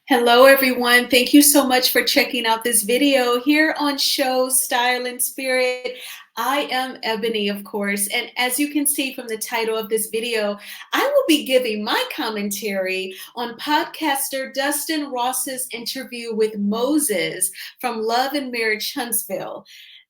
Hello, everyone. Thank you so much for checking out this video here on Show Style and Spirit. I am Ebony, of course, and as you can see from the title of this video, I will be giving my commentary on podcaster Dustin Ross's interview with Moses from Love and Marriage Huntsville.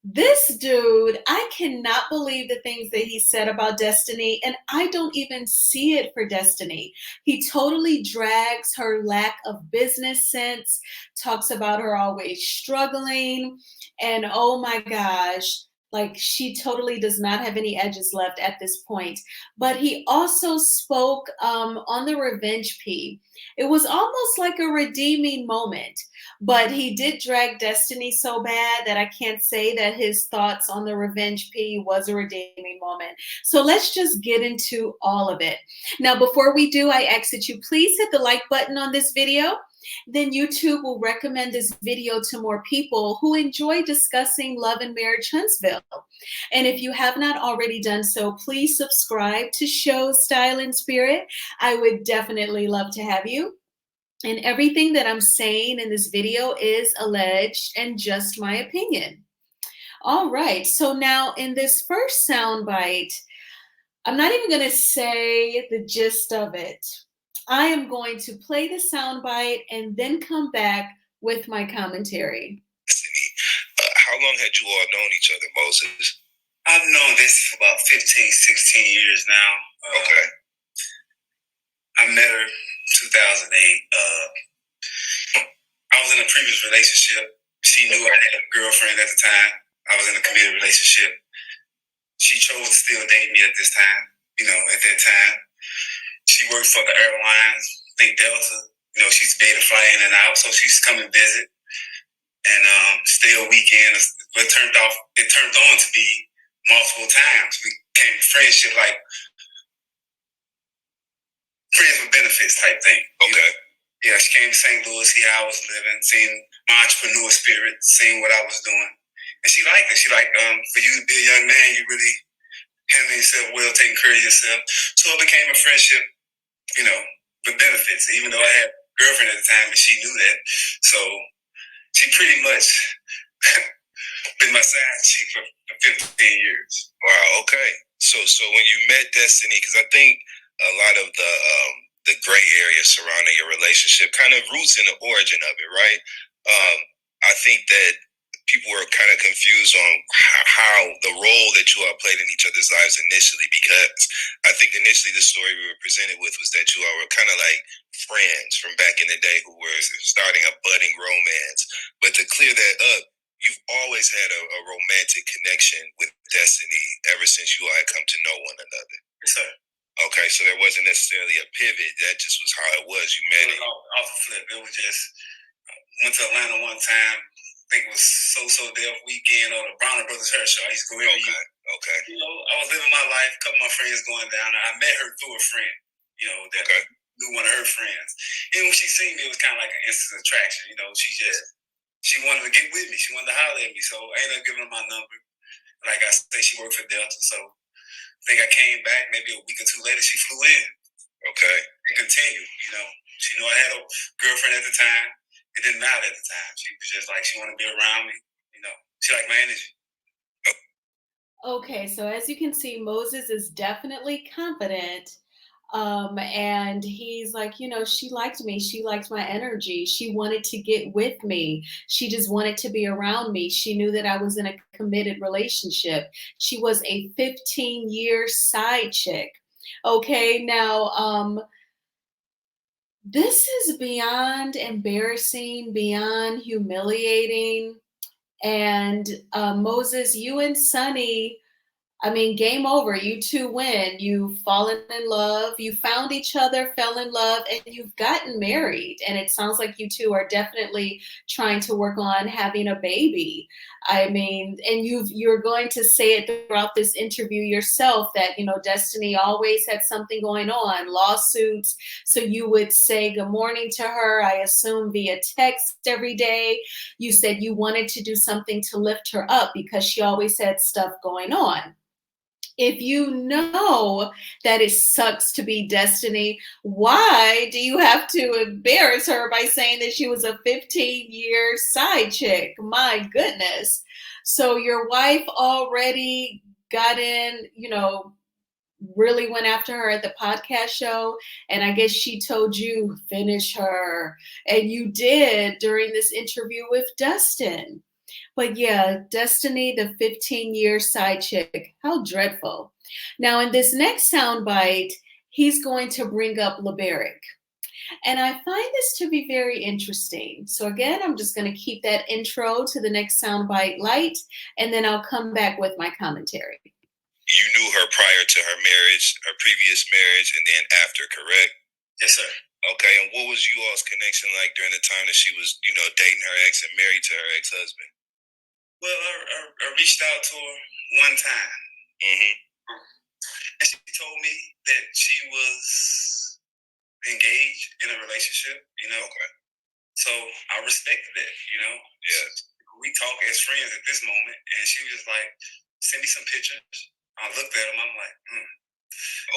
This dude, I cannot believe the things that he said about Destiny, and I don't even see it for Destiny. He totally drags her lack of business sense, talks about her always struggling, and oh my gosh, like she totally does not have any edges left at this point. But he also spoke on the revenge P. It was almost like a redeeming moment, but he did drag Destiny so bad that I can't say that his thoughts on the revenge P was a redeeming moment. So let's just get into all of it. Now, before we do, I ask that you please hit the like button on this video. Then YouTube will recommend this video to more people who enjoy discussing Love and Marriage Huntsville. And if you have not already done so, please subscribe to Show Style and Spirit. I would definitely love to have you. And everything that I'm saying in this video is alleged and just my opinion. All right, so now in this first soundbite, I'm not even going to say the gist of it. I am going to play the soundbite and then come back with my commentary. How long had you all known each other, Moses? I've known this for about 15, 16 years now. Okay. I met her in 2008. I was in a previous relationship. She knew I had a girlfriend at the time. I was in a committed relationship. She chose to still date me at this time. At that time. She worked for the airlines, I think Delta. She's been to fly in and out, so she's come and visit. And stay a weekend. But it turned on to be multiple times. We came to friendship, like friends with benefits type thing. Okay. Yeah, she came to St. Louis, see how I was living, seeing my entrepreneur spirit, seeing what I was doing. And she liked it. She liked, for you to be a young man, you really handling yourself well, taking care of yourself. So it became a friendship, with benefits, even though I had a girlfriend at the time and she knew that. So she pretty much been my side chick for 15 years. Wow, okay. So when you met Destiny, because I think a lot of the gray area surrounding your relationship kind of roots in the origin of it, right? I think that people were kind of confused on how the role that you all played in each other's lives initially, because I think initially the story we were presented with was that you all were kind of like friends from back in the day who were starting a budding romance. But to clear that up, you've always had a romantic connection with Destiny ever since you all had come to know one another. Yes, sir. Okay, so there wasn't necessarily a pivot. That just was how it was. You met it. Off the flip. It was just, went to Atlanta one time. I think it was So Deaf weekend or the Brown Brothers Hair Show. I used to go every year. Okay. I was living my life, a couple of my friends going down there. I met her through a friend, that knew one of her friends. And when she seen me, it was kind of like an instant attraction. She wanted to get with me. She wanted to holler at me. So I ended up giving her my number. Like I said, she worked for Delta. So I think I came back maybe a week or two later, she flew in. Okay. It continued, She knew I had a girlfriend at the time. It didn't matter at the time. She was just like, she wanted to be around me. She liked my energy. Okay, so as you can see, Moses is definitely confident. And he's like, she liked me. She liked my energy. She wanted to get with me. She just wanted to be around me. She knew that I was in a committed relationship. She was a 15-year side chick. Okay, now, this is beyond embarrassing, beyond humiliating. And Moses, you and Sonny, I mean, game over. You two win. You've fallen in love. You found each other, fell in love, and you've gotten married. And it sounds like you two are definitely trying to work on having a baby. I mean, and you're going to say it throughout this interview yourself that, Destiny always had something going on, lawsuits. So you would say good morning to her, I assume via text every day. You said you wanted to do something to lift her up because she always had stuff going on. If you know that it sucks to be Destiny, why do you have to embarrass her by saying that she was a 15-year side chick? My goodness. So your wife already got in, really went after her at the podcast show. And I guess she told you, finish her. And you did during this interview with Dustin. But yeah, Destiny, the 15-year side chick, how dreadful. Now, in this next soundbite, he's going to bring up Liberic. And I find this to be very interesting. So, again, I'm just going to keep that intro to the next soundbite light, and then I'll come back with my commentary. You knew her prior to her marriage, her previous marriage, and then after, correct? Yes, sir. Okay, and what was you all's connection like during the time that she was, dating her ex and married to her ex-husband? Well, I reached out to her one time, and she told me that she was engaged in a relationship. Okay. So I respected that. Yeah. We talk as friends at this moment, and she was like, "Send me some pictures." I looked at him. I'm like,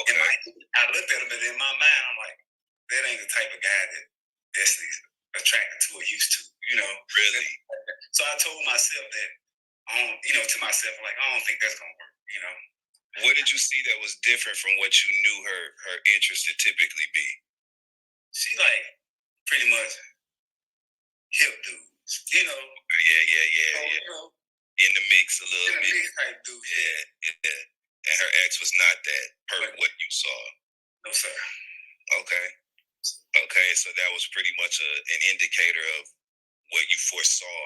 Okay. I looked at him, but in my mind, I'm like, that ain't the type of guy that Destiny's attracted to or used to. Really? So I told myself that, to myself, like, I don't think that's gonna work. What did you see that was different from what you knew her interest to typically be? She like pretty much hip dudes. Yeah. So, yeah. In the mix a little bit. Mix type dude. Yeah. And her ex was not that per what you saw. No, sir. Okay, so that was pretty much an indicator of what you foresaw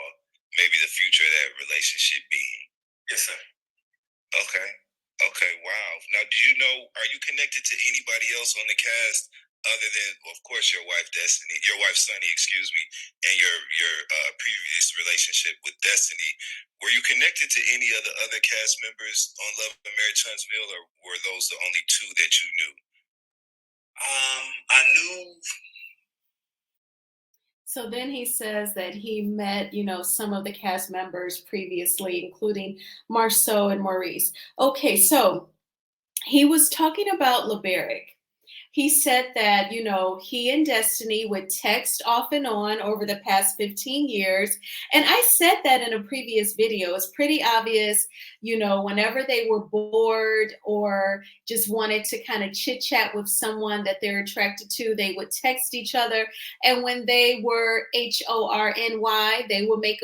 maybe the future of that relationship being. Yes, sir. Okay, wow. Now, are you connected to anybody else on the cast other than, of course, your wife, Destiny, your wife, Sunny, excuse me, and your previous relationship with Destiny? Were you connected to any of the other cast members on Love and Marriage Huntsville, or were those the only two that you knew? I knew. So then he says that he met, some of the cast members previously, including Marceau and Maurice. Okay, so he was talking about Liberic. He said that, he and Destiny would text off and on over the past 15 years. And I said that in a previous video. It's pretty obvious, whenever they were bored or just wanted to kind of chit chat with someone that they're attracted to, they would text each other. And when they were HORNY, they would make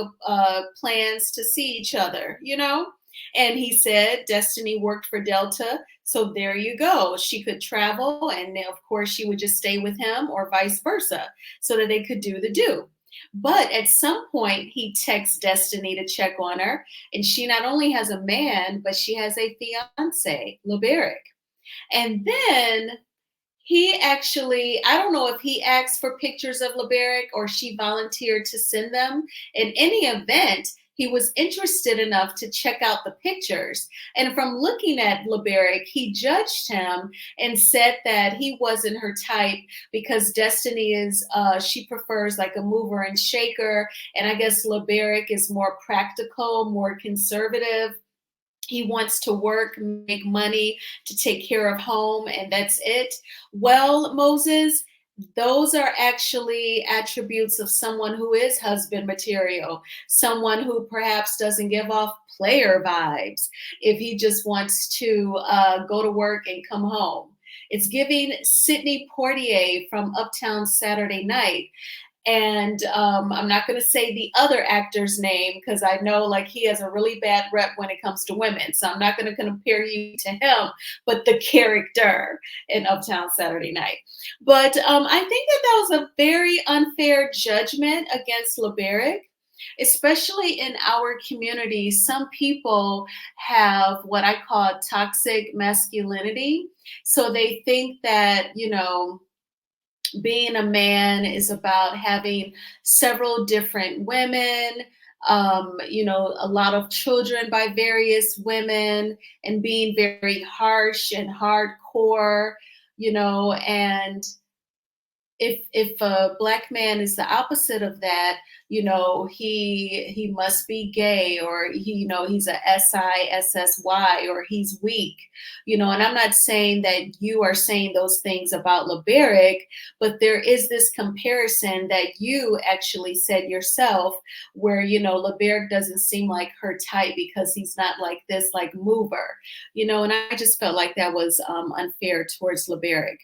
plans to see each other. And he said Destiny worked for Delta. So there you go. She could travel, and then, of course, she would just stay with him or vice versa so that they could do the do. But at some point, he texts Destiny to check on her. And she not only has a man, but she has a fiance, Liberic. And then he actually, I don't know if he asked for pictures of Liberic or she volunteered to send them. In any event, he was interested enough to check out the pictures. And from looking at Liberic, he judged him and said that he wasn't her type because Destiny she prefers like a mover and shaker. And I guess Liberic is more practical, more conservative. He wants to work, make money to take care of home, and that's it. Well, Moses, those are actually attributes of someone who is husband material, someone who perhaps doesn't give off player vibes if he just wants to go to work and come home. It's giving Sidney Poitier from Uptown Saturday Night. And I'm not going to say the other actor's name because I know like he has a really bad rep when it comes to women. So I'm not going to compare you to him, but the character in Uptown Saturday Night. But I think that was a very unfair judgment against Liberic. Especially in our community, some people have what I call toxic masculinity. So they think that, being a man is about having several different women, a lot of children by various women, and being very harsh and hardcore, and if a black man is the opposite of that, he must be gay, or he's a SISSY, or he's weak, and I'm not saying that you are saying those things about Liberic, but there is this comparison that you actually said yourself, where Liberic doesn't seem like her type because he's not like this, like mover, and I just felt like that was unfair towards Liberic.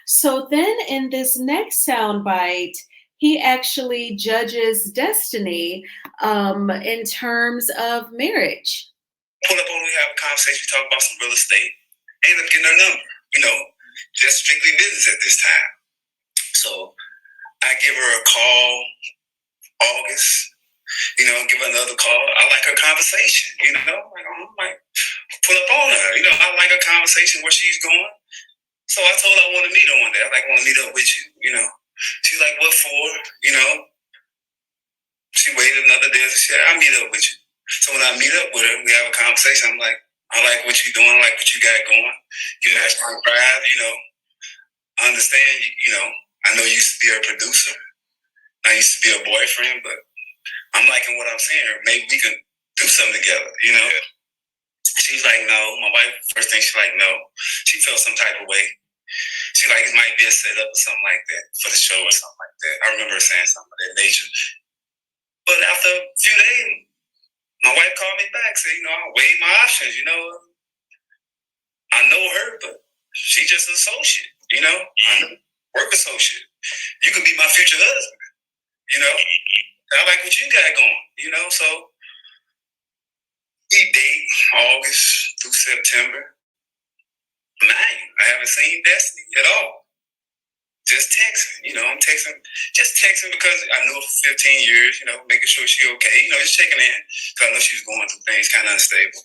So then in this next soundbite, he actually judges Destiny in terms of marriage. Pull up on, we have a conversation, we talk about some real estate, end up getting her number, just strictly business at this time. So I give her a call, August, give her another call. I like her conversation, I'm like, pull up on her, I like her conversation, where she's going. So I told her I want to meet her one day. I want to meet up with you, She's like, what for? She waited another day and said, I'll meet up with you. So when I meet up with her, we have a conversation. I'm like, I like what you're doing. I like what you got going. You match my drive, I understand, I know you used to be a producer. I used to be a boyfriend, but I'm liking what I'm seeing. Maybe we can do something together, She's like, no. My wife, first thing, she's like, no. She felt some type of way. She like, it might be a setup or something like that for the show or something like that. I remember her saying something of that nature. But after a few days, my wife called me back, said, I weighed my options, I know her, but she's just an associate, I know, work associate. You could be my future husband, I like what you got going, so we date August through September. I haven't seen Destiny at all. Just texting, I'm just texting because I knew her for 15 years, making sure she's okay, just checking in, because I know she was going through things kind of unstable.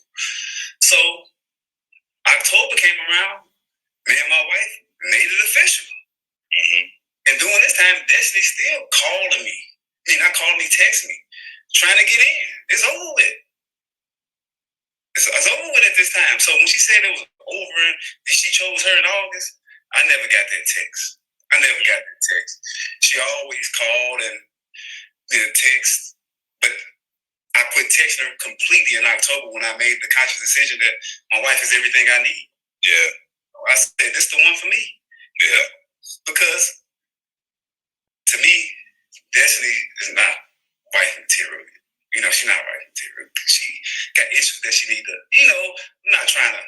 So October came around, me and my wife made it official. Mm-hmm. And during this time, Destiny still calling me. Not calling me, texting me, trying to get in. It's over with. It's over with at this time. So when she said it was over and she chose her in August, I never got that text. She always called and did text, but I quit texting her completely in October when I made the conscious decision that my wife is everything I need. Yeah. I said, this is the one for me. Yeah. Because to me, Destiny is not wife material. She's not wife material. She got issues that she need to, I'm not trying to,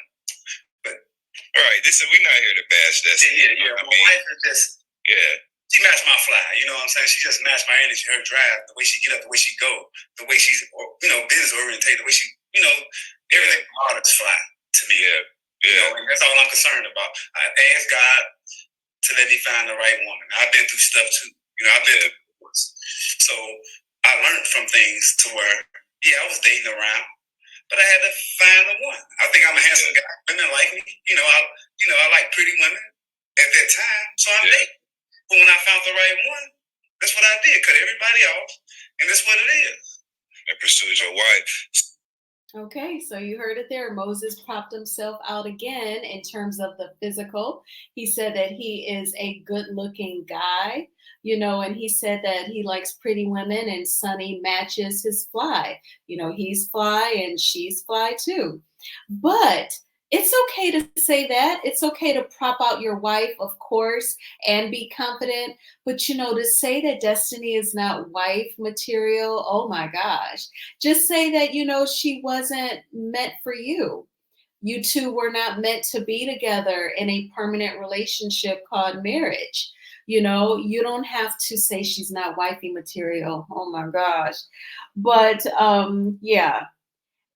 but. All right, we're not here to bash Destiny. Yeah. My wife is just, she matched my fly, you know what I'm saying? She just matched my energy, her drive, the way she get up, the way she go, the way she's, business oriented, the way she, everything about her is fly to me. Yeah. And that's all I'm concerned about. I asked God to let me find the right woman. I've been through stuff too. I've been through divorce. So I learned from things to where, I was dating around, but I had to find the one. I think I'm a handsome guy. Women like me. I like pretty women at that time. So I'm dating. But when I found the right one, that's what I did. Cut everybody off, and that's what it is. And pursued your wife. Okay, so you heard it there. Moses propped himself out again in terms of the physical. He said that he is a good-looking guy, and he said that he likes pretty women, and Sonny matches his fly. He's fly and she's fly too. But it's okay to say that. It's okay to prop out your wife, of course, and be confident. But, to say that Destiny is not wife material, oh my gosh. Just say that, she wasn't meant for you. You two were not meant to be together in a permanent relationship called marriage. You don't have to say she's not wifey material. Oh my gosh. But yeah.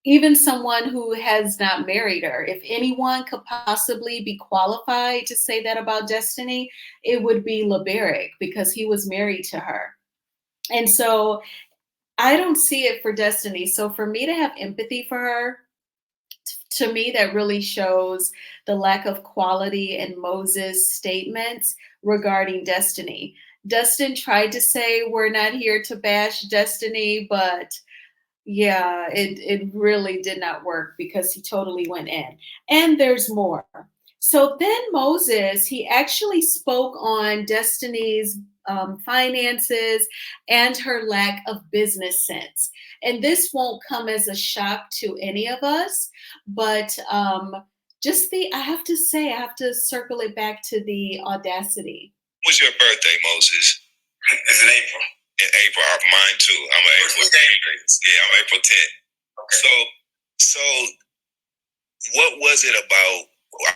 Even someone who has not married her, if anyone could possibly be qualified to say that about Destiny, it would be Liberic, because he was married to her. And so I don't see it for Destiny. So for me to have empathy for her, to me, that really shows the lack of quality in Moses' statements regarding Destiny. Dustin tried to say we're not here to bash Destiny, but yeah, it really did not work, because he totally went in. And there's more. So then Moses, he actually spoke on Destiny's finances and her lack of business sense. And this won't come as a shock to any of us, but I have to say, I have to circle it back to the audacity. When's your birthday, Moses? It's in April. In April, mine too. I'm an April 10th. Yeah, I'm April 10th. Okay. So what was it about?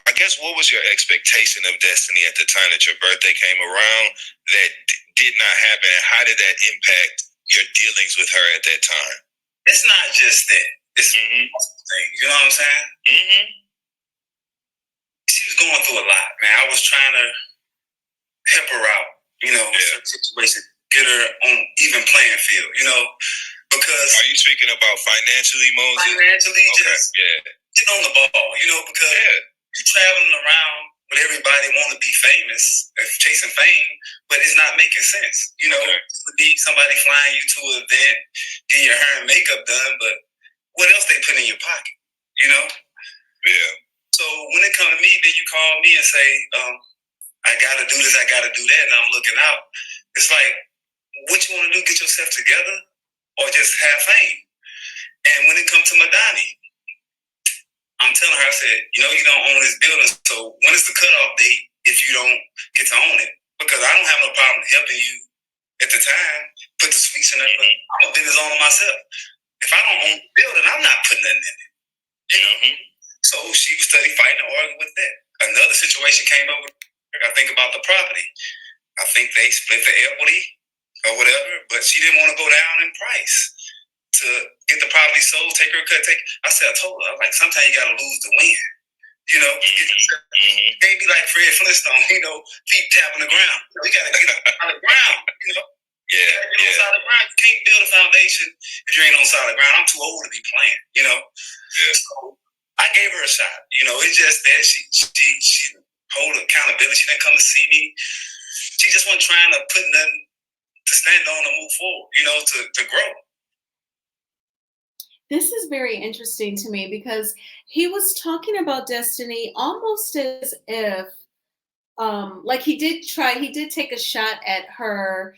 I guess what was your expectation of Destiny at the time that your birthday came around that did not happen? How did that impact your dealings with her at that time? It's not just that. It's multiple things. You know what I'm saying? Mm-hmm. She was going through a lot, man. I was trying to help her out, certain situations, get her on even playing field, because. Are you speaking about financially, Moses? Financially, okay. Just get on the ball, because you're traveling around with everybody want to be famous, chasing fame, but it's not making sense. It would be somebody flying you to an event, getting your hair and makeup done, but what else they put in your pocket, Yeah. So when it comes to me, then you call me and say, I got to do this, I got to do that, and I'm looking out. It's like, what you want to do, get yourself together, or just have fame? And when it comes to Madani, I'm telling her, I said, you don't own this building, so when is the cutoff date if you don't get to own it? Because I don't have no problem helping you at the time, put the sweets in there. I'm a business owner myself. If I don't own the building, I'm not putting nothing in it. So she was studying, fighting, and arguing with that. Another situation came over. I think about the property. I think they split the equity or whatever, but she didn't want to go down in price to get the property sold, take her cut. I told her, sometimes you got to lose to win. You can't be like Fred Flintstone, feet tapping the ground. You got to get on the ground, Yeah. On solid ground. You can't build a foundation if you ain't on solid ground. I'm too old to be playing, Yeah. So I gave her a shot. It's just that she hold accountability. She didn't come to see me. She just wasn't trying to put nothing to stand on and move forward, to grow. This is very interesting to me because he was talking about Destiny almost as if he did take a shot at her,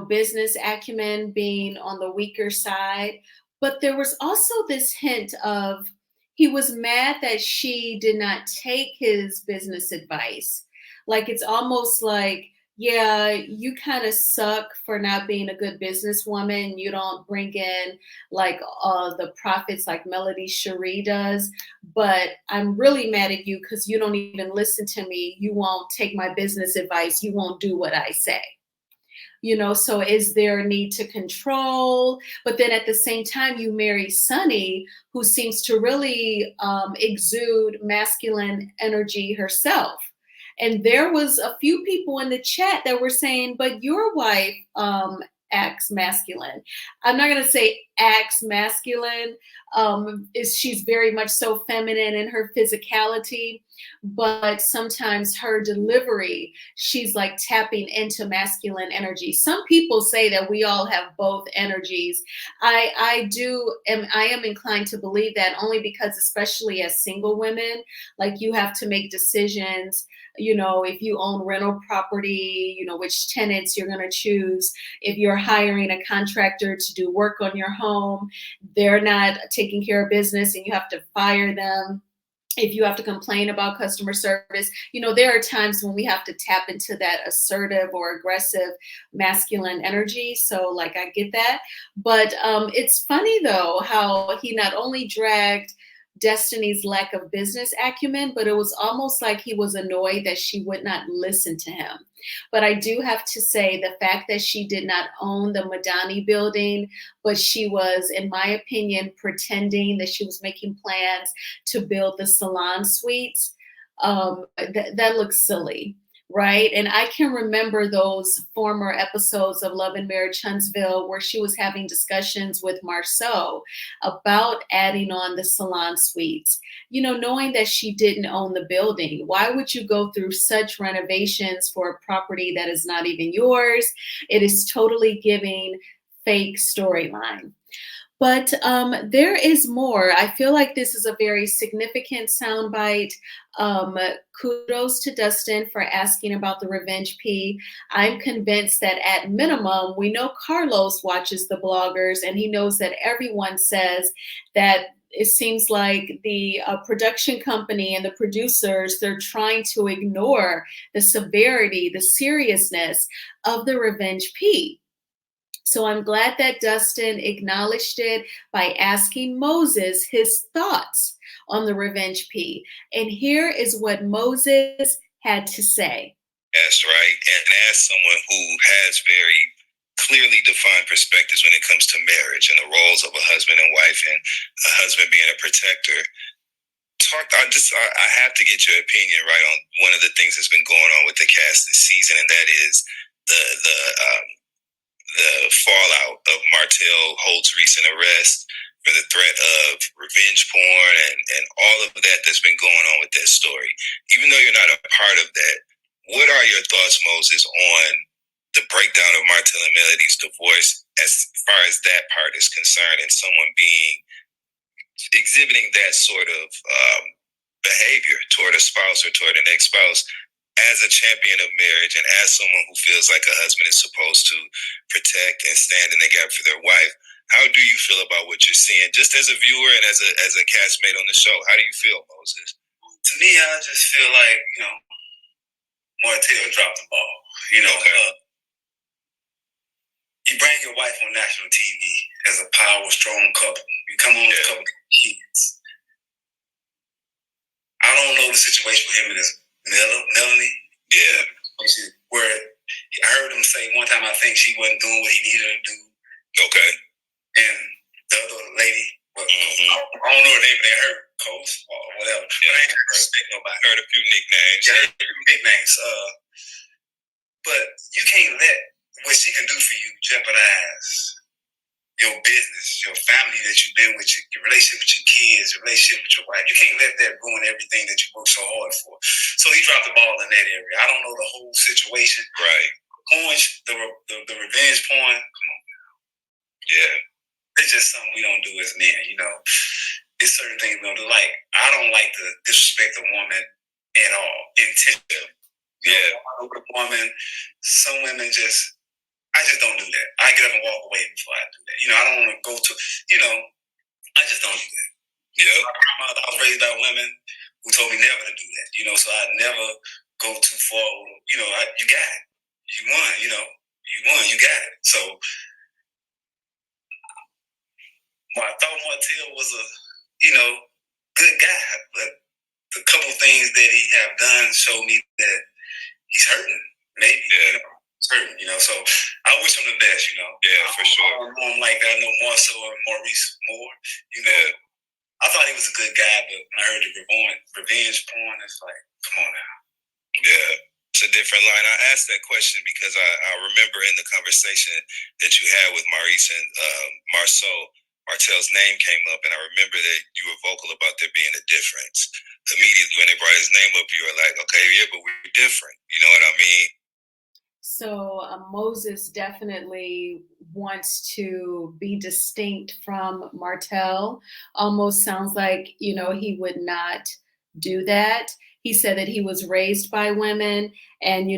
business acumen being on the weaker side. But there was also this hint of he was mad that she did not take his business advice. It's almost like, yeah, you kind of suck for not being a good businesswoman. You don't bring in the profits like Melody Cherie does. But I'm really mad at you because you don't even listen to me. You won't take my business advice. You won't do what I say. So is there a need to control? But then at the same time, you marry Sunny, who seems to really exude masculine energy herself. And there was a few people in the chat that were saying, but your wife acts masculine. I'm not going to say acts masculine. She's very much so feminine in her physicality, but sometimes her delivery, she's like tapping into masculine energy. Some people say that we all have both energies. I am inclined to believe that only because, especially as single women, you have to make decisions. If you own rental property, which tenants you're going to choose. If you're hiring a contractor to do work on your home, they're not taking care of business and you have to fire them. If you have to complain about customer service, there are times when we have to tap into that assertive or aggressive masculine energy. So I get that. But it's funny though, how he not only dragged Destiny's lack of business acumen, but it was almost like he was annoyed that she would not listen to him. But I do have to say the fact that she did not own the Madani building, but she was, in my opinion, pretending that she was making plans to build the salon suites, that looks silly. Right. And I can remember those former episodes of Love and Marriage Huntsville where she was having discussions with Marceau about adding on the salon suites, knowing that she didn't own the building. Why would you go through such renovations for a property that is not even yours? It is totally giving fake storyline. But there is more. I feel like this is a very significant soundbite. Um, Kudos to Dustin for asking about the revenge P. I'm convinced that at minimum, we know Carlos watches the bloggers and he knows that everyone says that it seems like the production company and the producers, they're trying to ignore the severity, the seriousness of the revenge P. So I'm glad that Dustin acknowledged it by asking Moses his thoughts on the revenge P. And here is what Moses had to say. That's right. And as someone who has very clearly defined perspectives when it comes to marriage and the roles of a husband and wife, and a husband being a protector, I have to get your opinion right on one of the things that's been going on with the cast this season, and that is the fallout of Martell Holt's recent arrest for the threat of revenge porn and all of that that's been going on with that story. Even though you're not a part of that, what are your thoughts, Moses, on the breakdown of Martell and Melody's divorce as far as that part is concerned, and someone exhibiting that sort of behavior toward a spouse or toward an ex-spouse as a champion of marriage and as someone who feels like a husband is supposed to protect and stand in the gap for their wife? How do you feel about what you're seeing, just as a viewer and as a castmate on the show? How do you feel, Moses? To me, I just feel like, Martell dropped the ball. You bring your wife on national TV as a power, strong couple. You come on with a couple of kids. I don't know the situation with him and his Melanie. Yeah. Where I heard him say one time, I think she wasn't doing what he needed her to do. Okay. And the other lady, I don't know her name, they heard Coast or whatever. Yeah, I ain't respect nobody. Heard a few nicknames. Yeah, a few nicknames. But you can't let what she can do for you jeopardize your business, your family that you've been with, your relationship with your kids, your relationship with your wife. You can't let that ruin everything that you worked so hard for. So he dropped the ball in that area. I don't know the whole situation. Right. The revenge porn, come on. Yeah. It's just something we don't do as men, It's certain things we don't do. Like, I don't like to disrespect a woman at all, intentionally. Yeah. I look at a woman, some women I just don't do that. I get up and walk away before I do that. I don't want to go to, I just don't do that. Yeah. My grandmother, I was raised by women who told me never to do that, so I never go too far. You got it. You won, you won, you got it. So I thought Martell was a, good guy, but the couple things that he have done showed me that he's hurting. Maybe, he's hurting, So I wish him the best, Yeah, for sure. I don't know him like that. I know Marcel and Maurice more, I thought he was a good guy, but when I heard the revenge porn, it's like, come on now. Yeah. It's a different line. I asked that question because I remember in the conversation that you had with Maurice and Martell's name came up, and I remember that you were vocal about there being a difference. Immediately when they brought his name up, you were like, okay, yeah, but we're different. You know what I mean? So Moses definitely wants to be distinct from Martell. Almost sounds like, he would not do that. He said that he was raised by women and,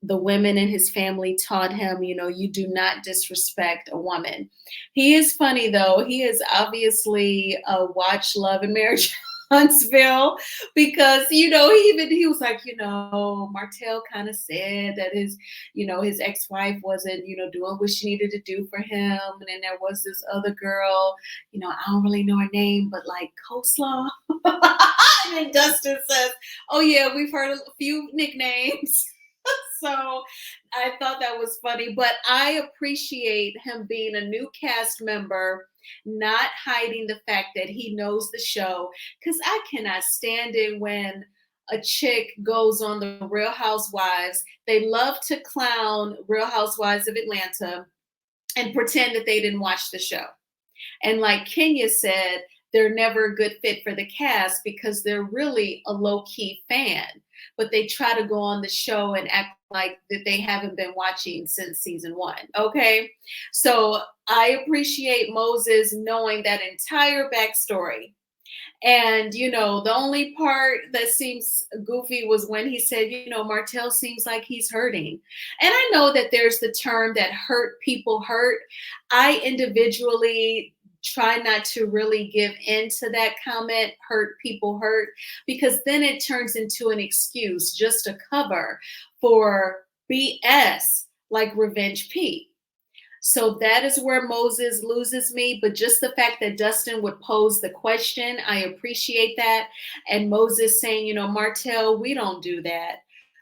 the women in his family taught him, you do not disrespect a woman. He is funny though. He is obviously watched Love and Marriage Huntsville because he was like, Martell kind of said that his ex-wife wasn't doing what she needed to do for him, and then there was this other girl, I don't really know her name, but like Coleslaw. And then Dustin says, oh yeah, we've heard a few nicknames. So I thought that was funny, but I appreciate him being a new cast member, not hiding the fact that he knows the show, because I cannot stand it when a chick goes on the Real Housewives. They love to clown Real Housewives of Atlanta and pretend that they didn't watch the show. And like Kenya said, they're never a good fit for the cast because they're really a low-key fan, but they try to go on the show and act like that they haven't been watching since season 1. Okay. So I appreciate Moses knowing that entire backstory. And, the only part that seems goofy was when he said, Martell seems like he's hurting. And I know that there's the term that hurt people hurt. I individually try not to really give into that comment, hurt people hurt, because then it turns into an excuse just a cover for BS like Revenge Pete. So that is where Moses loses me. But just the fact that Dustin would pose the question, I appreciate that. And Moses saying, Martell, we don't do that.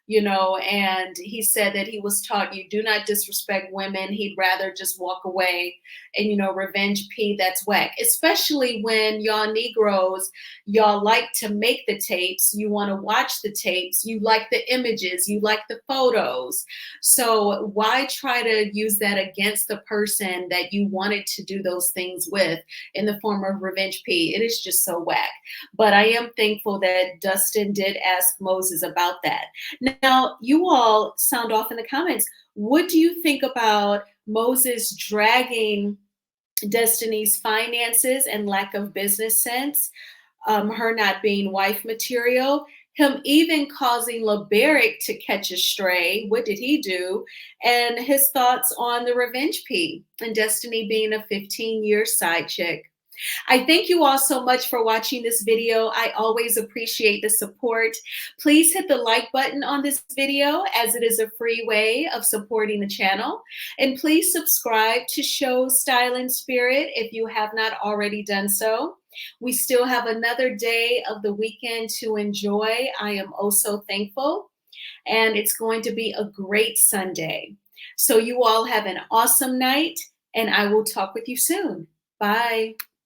And he said that he was taught you do not disrespect women. He'd rather just walk away. And, Revenge P, that's whack. Especially when y'all Negroes, y'all like to make the tapes. You want to watch the tapes. You like the images. You like the photos. So why try to use that against the person that you wanted to do those things with in the form of Revenge P? It is just so whack. But I am thankful that Dustin did ask Moses about that. Now, you all sound off in the comments. What do you think about Moses dragging Destiny's finances and lack of business sense, her not being wife material, him even causing LeBeric to catch a stray? What did he do? And his thoughts on the Revenge P and Destiny being a 15-year side chick. I thank you all so much for watching this video. I always appreciate the support. Please hit the like button on this video as it is a free way of supporting the channel. And please subscribe to Show Style and Spirit if you have not already done so. We still have another day of the weekend to enjoy. I am oh so thankful. And it's going to be a great Sunday. So you all have an awesome night, and I will talk with you soon. Bye.